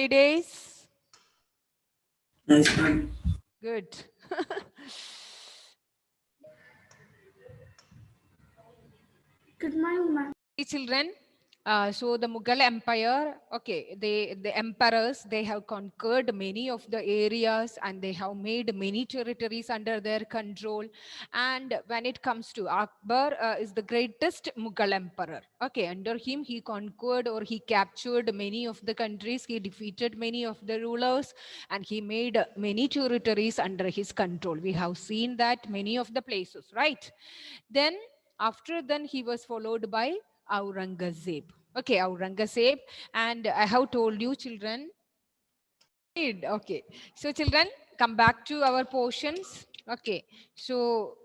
Days? Yes, ma'am. Good. Good morning, ma'am. Hey, children. So the Mughal Empire, okay, the emperors, they have conquered many of the areas and they have made many territories under their control. And when it comes to Akbar, is the greatest Mughal emperor. Okay, under him he conquered or he captured many of the countries, he defeated many of the rulers, and he made many territories under his control. We have seen that many of the places, right? Then after then he was followed by Aurangzeb. Okay, Aurangzeb. And I have told you, children. Okay. So, children, come back to our portions. Okay. So,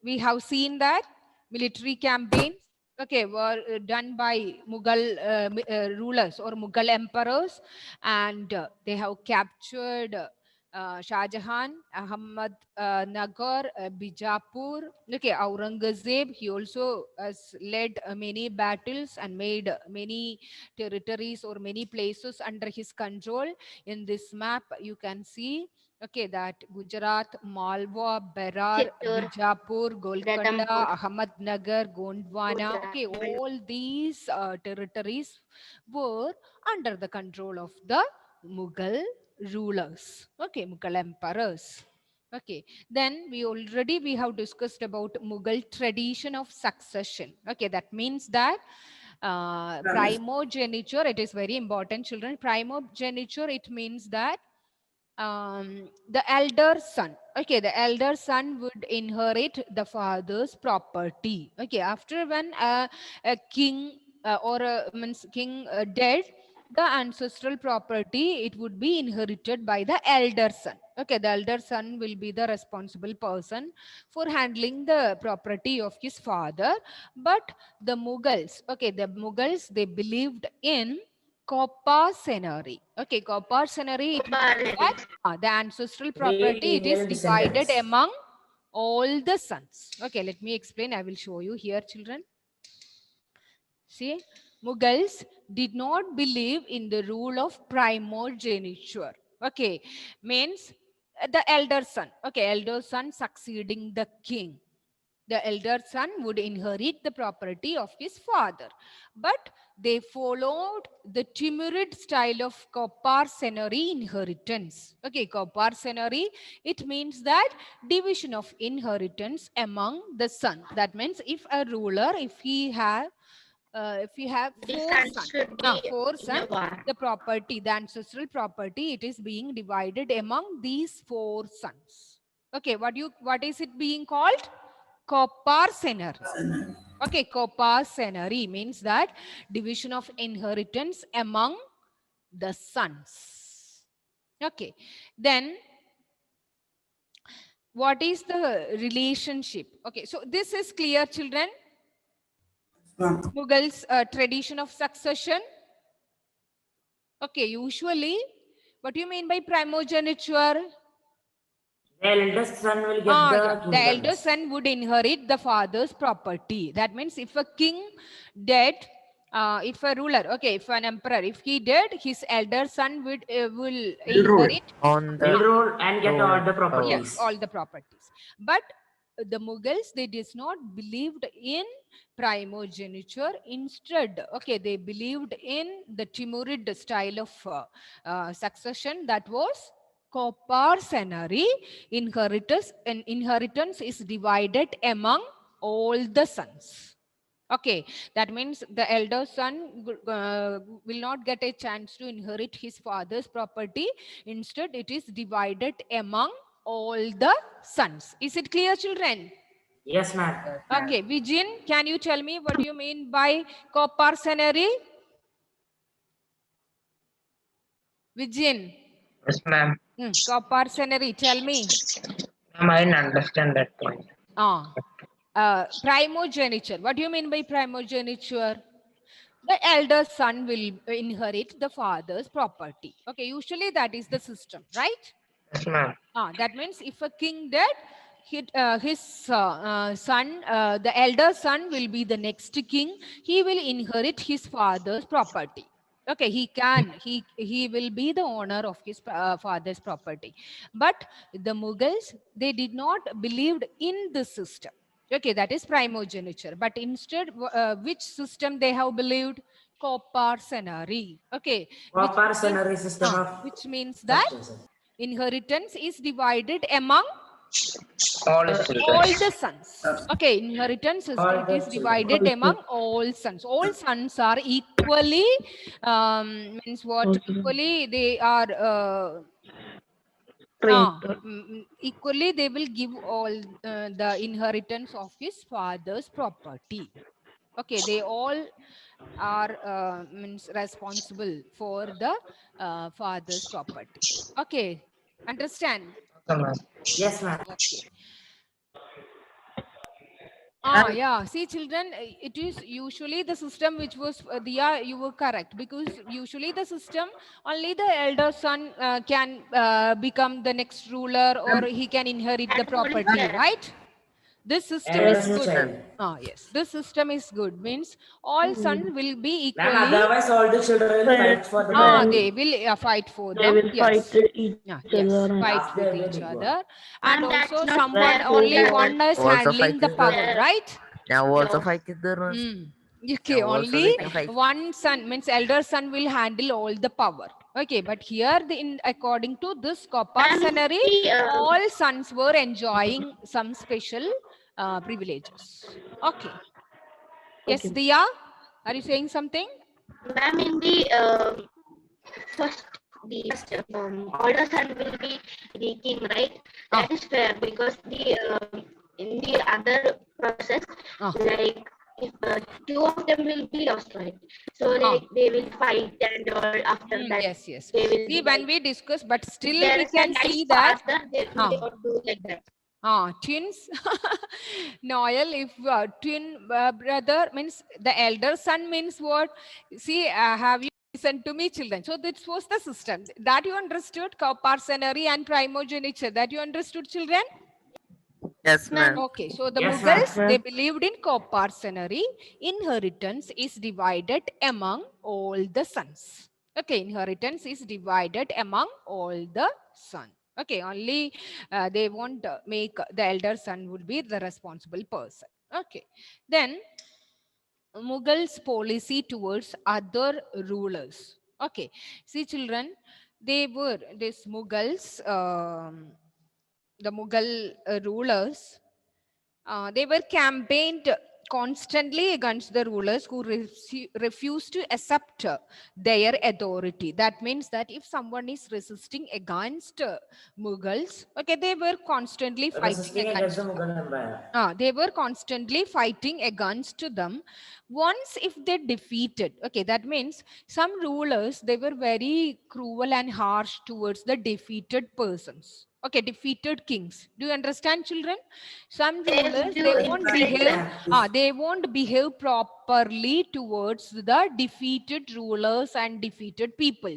we have seen that military campaigns, okay, were done by Mughal rulers or Mughal emperors, and they have captured Shah Jahan, Ahmad Nagar, Bijapur. Okay, Aurangzeb, he also has led many battles and made many territories or many places under his control. In this map, you can see, okay, that Gujarat, Malwa, Berar, Chittor, Bijapur, Golconda, Radampur, Ahmednagar, Gondwana. Gujarat, Okay, all these territories were under the control of the Mughal rulers. Okay, Mughal emperors. Okay, then we have discussed about Mughal tradition of succession. Okay, that means that primogeniture, it is very important, children. Primogeniture, it means that the elder son, okay, the elder son would inherit the father's property. Okay, after when a king or a means king dead, the ancestral property, it would be inherited by the elder son. Okay, the elder son will be the responsible person for handling the property of his father. But the Mughals, okay, the Mughals, they believed in coparcenary. Okay, coparcenary, it means that the ancestral property, it is Lineal divided descendants. among all the sons. Okay, let me explain. I will show you here, children. See, Mughals did not believe in the rule of primogeniture. Okay, means the elder son. Okay, elder son succeeding the king. The elder son would inherit the property of his father. But they followed the Timurid style of coparcenary inheritance. Okay, coparcenary, it means that division of inheritance among the sons. That means if a ruler, if you have the four sun sons, should be four in a sons, war. the property, the ancestral property, it is being divided among these four sons. Okay, what is it being called? Coparcenary. Okay, coparcenary means that division of inheritance among the sons. Okay, then what is the relationship? Okay, so this is clear, children. Mughals tradition of succession. Okay, usually, what do you mean by primogeniture? The eldest son will get the Yeah, the elder kingdoms. son would inherit the father's property. That means if a king dead, if a ruler, okay, if an emperor, if he dead, his elder son will Will rule. inherit On Will the rule and get all the throne. yes, properties. all the properties. But the Mughals, they did not believed in primogeniture. Instead, okay, they believed in the Timurid style of succession, that was coparcenary. Inheritance is divided among all the sons. Okay, that means the elder son will not get a chance to inherit his father's property. Instead, it is divided among all the sons. Is it clear, children? Yes, ma'am. Okay, Vijin, can you tell me what do you mean by coparcenary? Vijin, Yes, ma'am. coparcenary, tell me. Ma'am, I didn't understand that point. Primogeniture. What do you mean by primogeniture? The elder son will inherit the father's property. Okay, usually that is the system, right? Yes, ma'am. That means if a king dead, his son, the elder son will be the next king. He will inherit his father's property. Okay, he will be the owner of his father's property. But the Mughals, they did not believed in the system. Okay, that is primogeniture. But instead, which system they have believed? Coparcenary. Okay, Coparcenary system of which means that succession. inheritance is divided among All his children. all the sons. Okay, inheritance is, All it the is children. divided among all sons. All sons are equally, means what? Equally, they are equally they will give all the inheritance of his father's property. Okay, they all are means responsible for the father's property. Okay, understand? Okay, ma'am. Yes, ma'am. Okay. Yeah. See, children, it is usually the system which was, Diya, you were correct, because usually the system, only the elder son can become the next ruler, or he can inherit the property, right? This system is Eldest good. child. Yes, this system is good. Means all sons will be Ma'am, equally. otherwise all the children will fight for the property. They will fight for They them. will Yes. fight each Yes, other. fight After with they each big one. other, and Ma'am, also that's not someone, fair. only Yeah. one is Also handling the fight power, there. right? now also No. fight there. Okay, Now also only they can fight. one son, means elder son, will handle all the power. Okay, but here, according to this Coparcenary, all sons were enjoying some special privileges. Okay. Yes, Okay. Diya, are you saying something? Ma'am, in the first, older son will be the king, right? That is fair because in the other process, like if two of them will be lost, right? So like they will fight and all after that. Yes, yes. They will See, when we discuss, but still there we is a can nice see that father, they will not do like that. twins. Noel, if twin brother means the elder son means what? See, have you listened to me, children? So this was the system that you understood, Coparcenary and primogeniture. That you understood, children? Yes, ma'am. Okay, so the Yes, Mughals, ma'am. they believed in Coparcenary. Inheritance is divided among all the sons. Okay, inheritance is divided among all the sons. Okay, only they won't make the elder son would be the responsible person. Okay, then Mughals' policy towards other rulers. Okay, see, children, they were these Mughals, the Mughal rulers, they were campaigned constantly against the rulers who refused to accept their authority. That means that if someone is resisting against Mughals, okay, they were constantly fighting Resisting against against the them. Mughal Empire. They were constantly fighting against them. Once if they defeated, okay, that means some rulers, they were very cruel and harsh towards the defeated persons. Okay, defeated kings. Do you understand, children? Some rulers, they won't behave, they won't behave properly towards the defeated rulers and defeated people.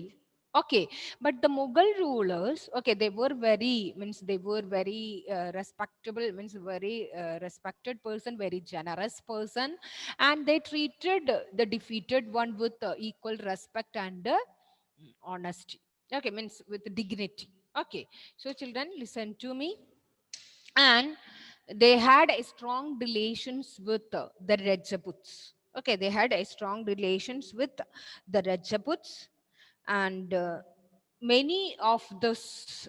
Okay, but the Mughal rulers, okay, they were very, means they were very respectable, means very respected person, very generous person, and they treated the defeated one with equal respect and honesty. Okay, means with dignity. Okay, so children, listen to me. And they had a strong relations with the Rajaputs. Okay, they had a strong relations with the Rajaputs, and many of the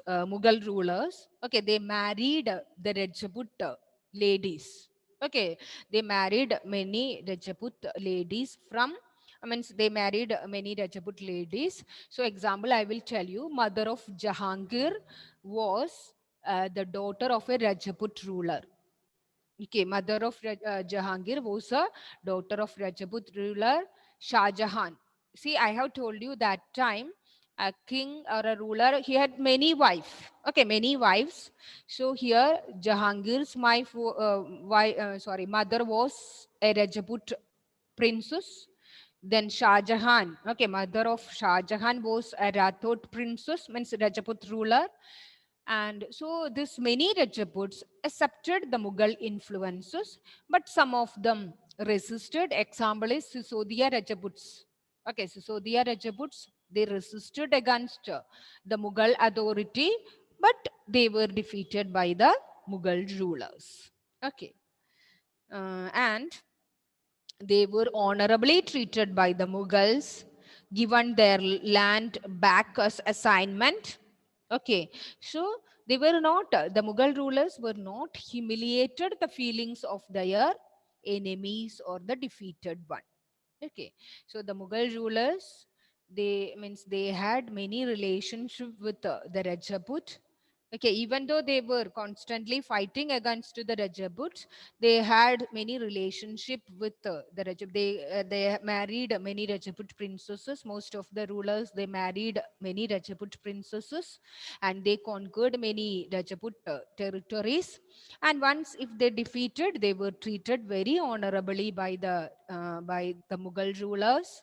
Mughal rulers, okay, they married the Rajput ladies. Okay, they married many Rajput ladies from, I mean, they married many Rajput ladies. So example, I will tell you, mother of Jahangir was the daughter of a Rajput ruler. Okay, mother of Jahangir was a daughter of Rajput ruler Shah Jahan. See, I have told you that time a king or a ruler, he had many wives. Okay, many wives. So here Jahangir's mother was a Rajput princess. Then Shah Jahan, okay, mother of Shah Jahan was a Rathod princess, means Rajput ruler. And so this many Rajaputs accepted the Mughal influences, but some of them resisted. Example is Sisodia Rajaputs. Okay, so Sisodiya Rajaputs, they resisted against the Mughal authority, but they were defeated by the Mughal rulers. Okay, and they were honorably treated by the Mughals, given their land back as assignment. Okay, so they were not, the Mughal rulers were not humiliated the feelings of their enemies or the defeated one. Okay, so the Mughal rulers, they had many relationship with the Rajaput. Okay, even though they were constantly fighting against the Rajaputs, they had many relationship with the Rajaput. They married many Rajaput princesses. Most of the rulers, they married many Rajaput princesses, and they conquered many Rajaput territories. And once if they defeated, they were treated very honorably by the Mughal rulers.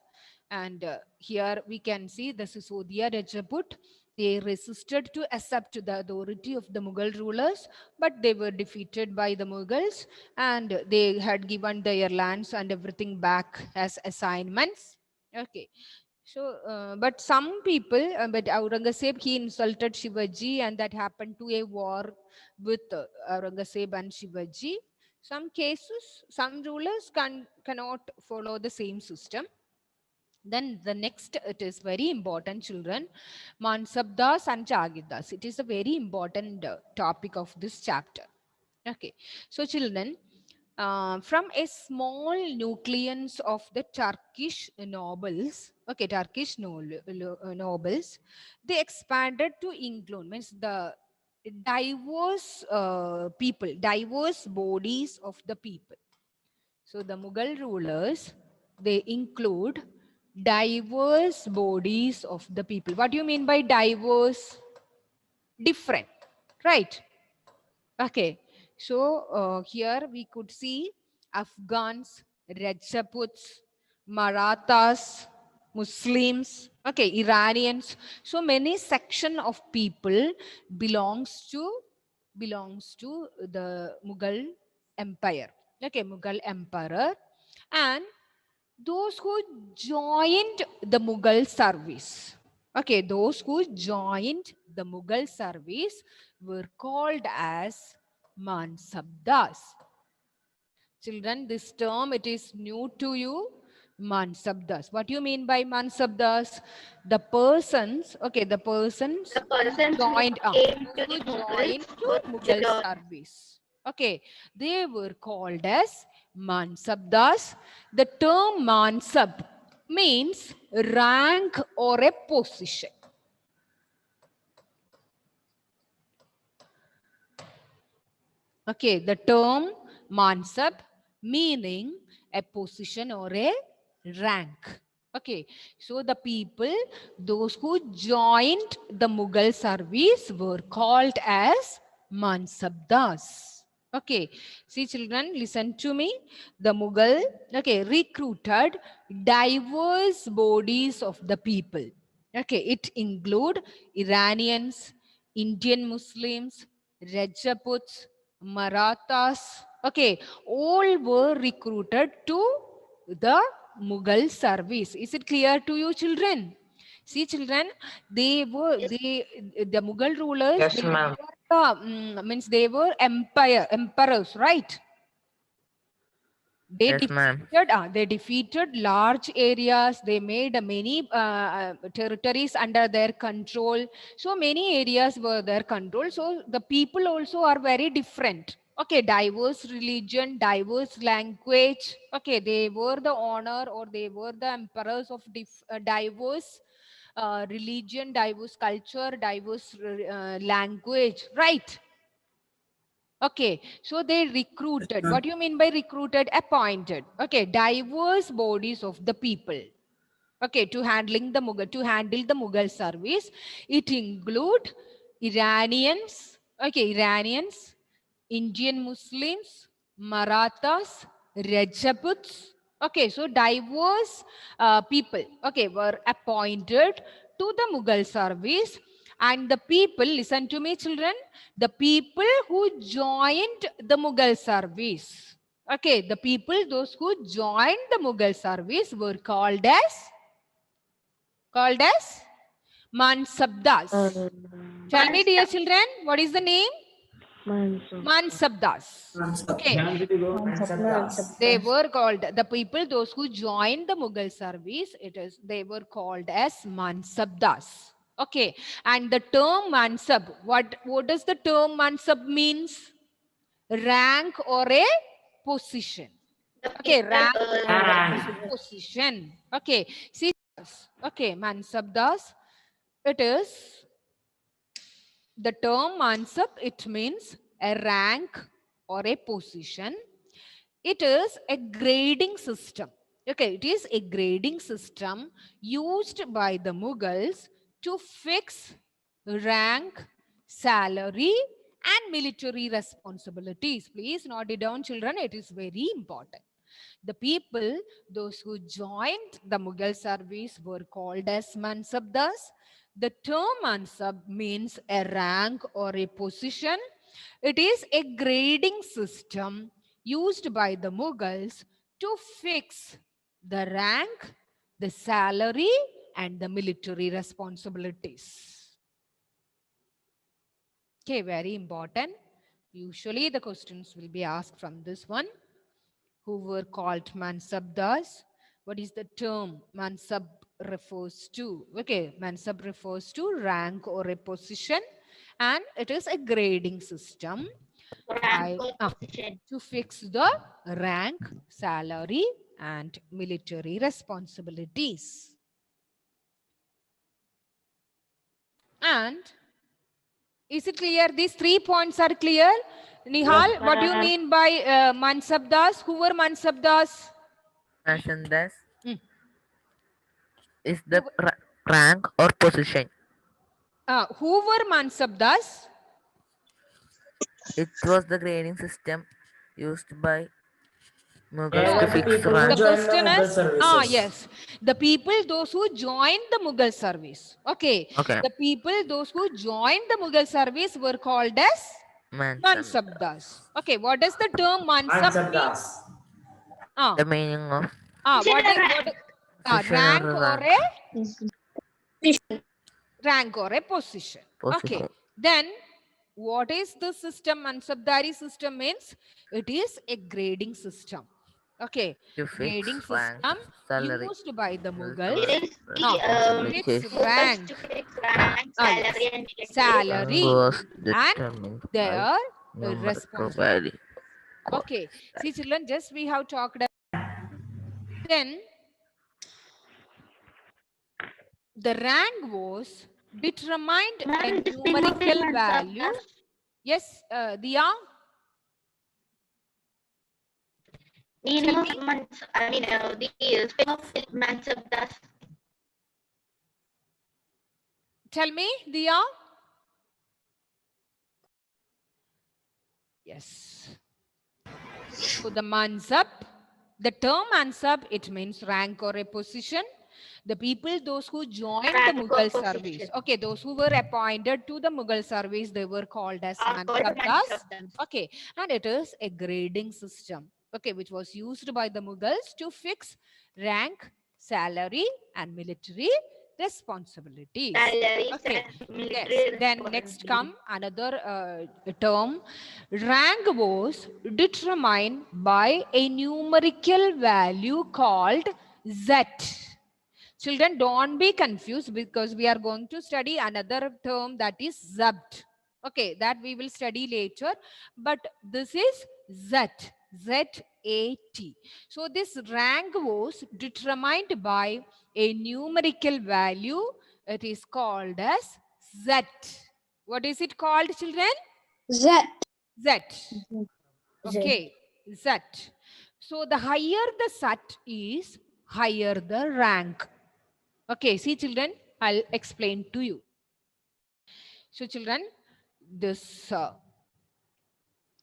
And here we can see the Sisodiya Rajaput. They resisted to accept the authority of the Mughal rulers, but they were defeated by the Mughals, and they had given their lands and everything back as assignments. Okay. So, but some people, but Aurangzeb, he insulted Shivaji, and that happened to a war with Aurangzeb and Shivaji. Some cases, some rulers cannot follow the same system. Then the next, it is very important, children, Mansabdas and Chagidas. It is a very important topic of this chapter. Okay, so children, from a small nucleus of the Turkish nobles, okay, nobles, they expanded to include, means the diverse people, diverse bodies of the people. So the Mughal rulers, they include diverse bodies of the people. What do you mean by diverse? Different, right? Okay. So here we could see Afghans, Rajaputs, Marathas, Muslims, okay, Iranians. So many section of people belongs to the Mughal Empire. Okay, Mughal Emperor, and those who joined the Mughal service. Okay, those who joined the Mughal service were called as Mansabdas. Children, this term, it is new to you. Mansabdas. What do you mean by Mansabdas? The persons, okay, the persons The persons who joined, came to who the joined Mughals to were Mughal service. Okay, they were called as Mansabdas. The term Mansab means rank or a position. Okay, the term Mansab meaning a position or a rank. Okay, so the people, those who joined the Mughal service were called as Mansabdas. Okay, see children, listen to me. The Mughal, okay, recruited diverse bodies of the people. Okay, it include Iranians, Indian Muslims, Rajaputs, Marathas, okay, all were recruited to the Mughal service. Is it clear to you, children? See, children, the Mughal rulers, Yes, they ma'am. were, means they were emperors, right? Yes, ma'am. They defeated large areas. They made many territories under their control. So many areas were their control. So the people also are very different. Okay, diverse religion, diverse language. Okay, they were the honor, or they were the emperors of diverse religion, diverse culture, diverse language, right? Okay, so they recruited. What do you mean by recruited? Appointed. Okay, diverse bodies of the people. Okay, to handle the Mughal service, it include Iranians. Okay, Iranians, Indian Muslims, Marathas, Rajaputs. Okay, so diverse people, okay, were appointed to the Mughal service. And the people, listen to me, children, the people who joined the Mughal service. Okay, the people, those who joined the Mughal service were called as called as Mansabdas. Tell me, dear children, what is the name? Mansabdas. Okay. They were called, the people, those who joined the Mughal service, they were called as Mansabdas. Okay. And the term Mansab, what does the term Mansab means? Rank or a position. Okay, rank or a position. Okay. See, okay, Mansabdas, it is the term Mansab, it means a rank or a position. It is a grading system. Okay, it is a grading system used by the Mughals to fix rank, salary, and military responsibilities. Please note it down, children. It is very important. The people, those who joined the Mughal service, were called as Mansabdas. The term Mansab means a rank or a position. It is a grading system used by the Mughals to fix the rank, the salary, and the military responsibilities. Okay, very important. Usually the questions will be asked from this one. Who were called Mansabdas? What is the term Mansab refers to? Okay, Mansab refers to rank or a position, and it is a grading system to fix the rank, salary, and military responsibilities. And is it clear? These 3 points are clear? Nihal, what do you mean by Mansabdas? Who were Mansabdas? Mansabdas is the rank or position. Who were Mansabdas? It was the grading system used by Mughals They to were the fix people who rank. joined the Mughal services. Yes. The people, those who joined the Mughal service. Okay. The people, those who joined the Mughal service were called as Mansabdas. Okay. What does the term Mansab mean? The meaning of rank or a position. Okay. Then what is the system? Mansabdari system means it is a grading system. Okay. Grading system used by the Mughals to fix rank, salary, and their responsibility. Okay. See, children, just we have talked about. Then the rank was determined a numerical value. Yes, Diya? Tell me, Diya? Yes. So the Mansab, the term Mansab, it means rank or a position. The people, those who joined the Mughal service, okay, those who were appointed to the Mughal service, they were called as Mansabdas. Okay, and it is a grading system, okay, which was used by the Mughals to fix rank, salary, and military responsibilities. Okay. Yes. Then next come another term. Rank was determined by a numerical value called Z. Children, don't be confused because we are going to study another term that is Zabt. Okay, that we will study later. But this is Z. Z-A-T. So this rank was determined by a numerical value. It is called as Z. What is it called, children? Z. Z. Okay, Z. So the higher the Z is, higher the rank. Okay, see children, I'll explain to you. So children, this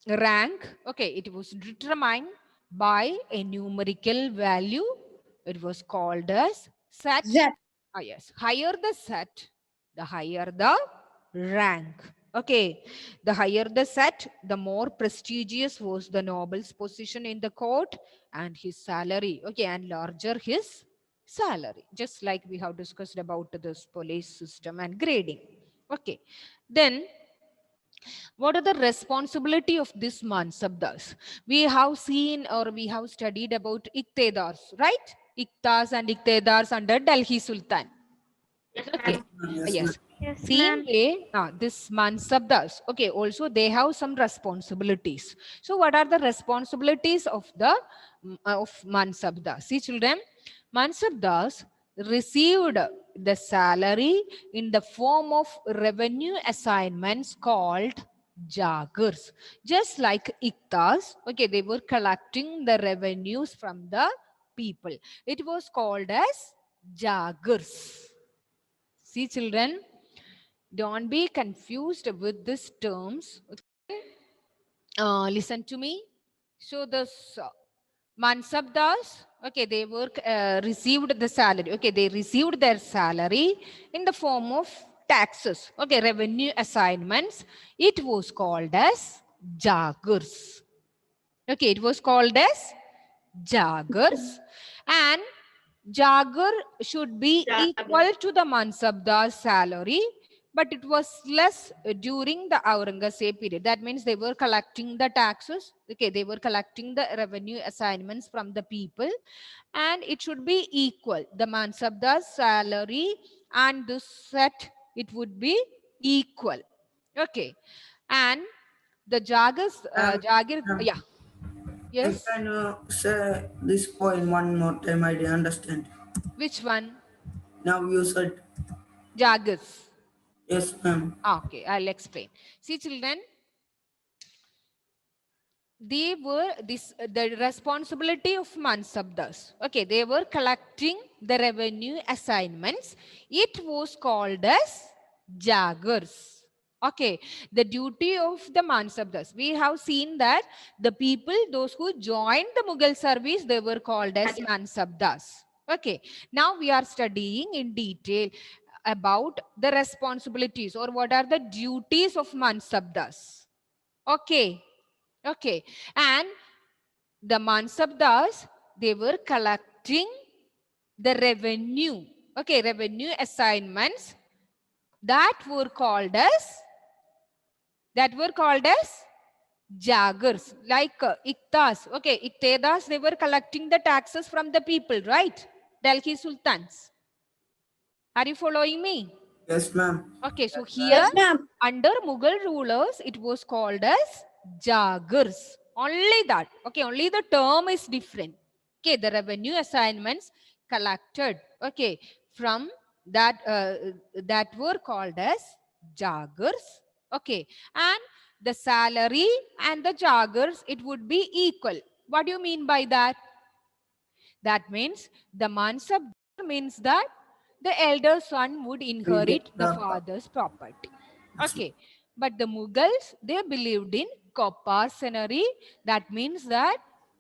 rank, okay, it was determined by a numerical value. It was called as set. Yes, higher the set, the higher the rank. Okay, the higher the set, the more prestigious was the noble's position in the court and his salary. Okay, and larger his salary, just like we have discussed about this police system and grading. Okay, then what are the responsibility of this mansabdas? We have seen or we have studied about iktedars, right? Iktas and iktedars under Delhi Sultan. Okay. Yes. Yes, Same ma'am. way, this mansabdas. Okay. Also, they have some responsibilities. So, what are the responsibilities of the of mansabdas? See, children, mansabdas received the salary in the form of revenue assignments called jagirs. Just like iktas. Okay, they were collecting the revenues from the people. It was called as jagirs. See, children, don't be confused with these terms. Okay? Listen to me. So, this mansabdas, okay, they were received the salary. Okay, they received their salary in the form of taxes. Okay, revenue assignments. It was called as jagirs. Okay, it was called as jagirs, and jagir should be equal to the mansabdar's salary, but it was less during the Aurangzeb period. That means they were collecting the taxes. Okay, they were collecting the revenue assignments from the people, and it should be equal. The mansabdar's salary and this set, it would be equal. Okay, and the jagirs, jagir, yeah, yes. Can you say this poem one more time? I didn't understand. Which one? Now you said Jagirs. yes, ma'am. Okay, I'll explain. See, children, they were the responsibility of mansabdas. Okay, they were collecting the revenue assignments. It was called as jagirs. Okay, the duty of the mansabdas. We have seen that the people, those who joined the Mughal service, they were called as mansabdas. Okay, now we are studying in detail about the responsibilities or what are the duties of mansabdas. Okay. Okay. And the mansabdas, they were collecting the revenue. Okay, revenue assignments that were called as jagirs, like iktas. Okay, iktedas, they were collecting the taxes from the people, right? Delhi sultans. Are you following me? Yes, ma'am. Okay, so here under Mughal rulers, it was called as jagirs. Only that. Okay, only the term is different. Okay, the revenue assignments collected. Okay, from that that were called as jagirs. Okay, and the salary and the jagirs, it would be equal. What do you mean by that? That means the mansab means that the elder son would inherit the father's property. Okay. But the Mughals, they believed in compulsory. That means that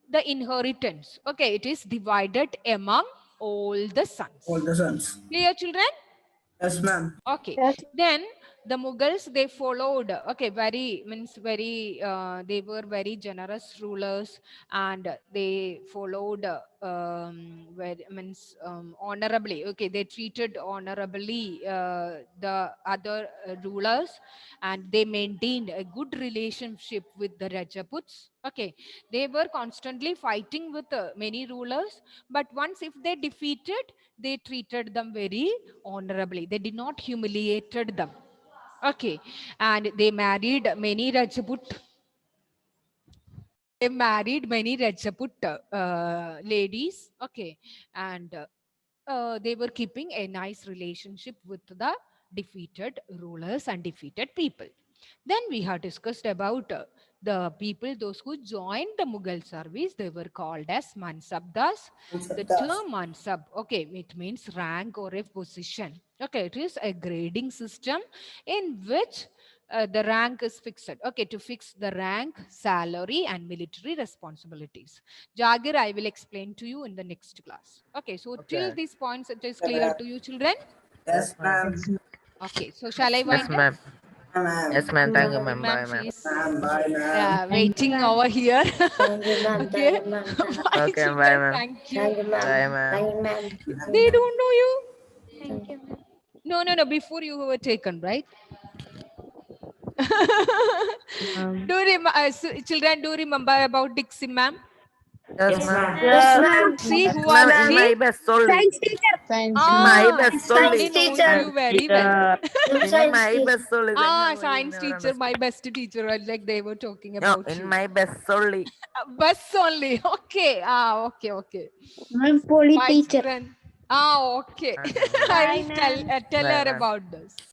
the inheritance, okay, it is divided among all the sons. All the sons. Clear, children? Yes, ma'am. Okay. Then the Mughals, they followed, okay, very, they were very generous rulers, and they followed honorably. Okay, they treated honorably the other rulers, and they maintained a good relationship with the Rajaputs. Okay, they were constantly fighting with many rulers, but once if they defeated, they treated them very honorably. They did not humiliated them. Okay, and they married many Rajput. They married many Rajput ladies. Okay, and they were keeping a nice relationship with the defeated rulers and defeated people. Then we have discussed about the people, those who joined the Mughal service, they were called as mansabdas. The term mansab, okay, it means rank or a position. Okay, it is a grading system in which the rank is fixed. Okay, to fix the rank, salary, and military responsibilities. Jagir, I will explain to you in the next class. Okay, so till these points, it is clear to you, children? Yes, ma'am. Okay, so shall I wind Yes, up? ma'am. Ma'am. Yes, ma'am. Thank you, ma'am. Ma'am, Bye, ma'am. she's Bye, ma'am. waiting over here. Thank you, ma'am. Okay. Thank you, ma'am. Bye, Okay, children. bye, ma'am. Thank you. Thank you, ma'am. Bye, ma'am. Thank you, ma'am. They don't know you. Thank you. No. Before you were taken, right? Children, do remember about Dixie, ma'am? Yes, Yes, ma'am. ma'am. Yes, ma'am. See who Ma'am, was in she? my best only. My best Suddenly only. knows teacher. you very well. Good In science my teacher. best only. Science teacher, my best teacher, like they were talking No, about in you. my best only. Bus only. Okay. Okay. I'm poly Bye, teacher. children. Okay. Okay, I will tell Bye, her ma'am. about this.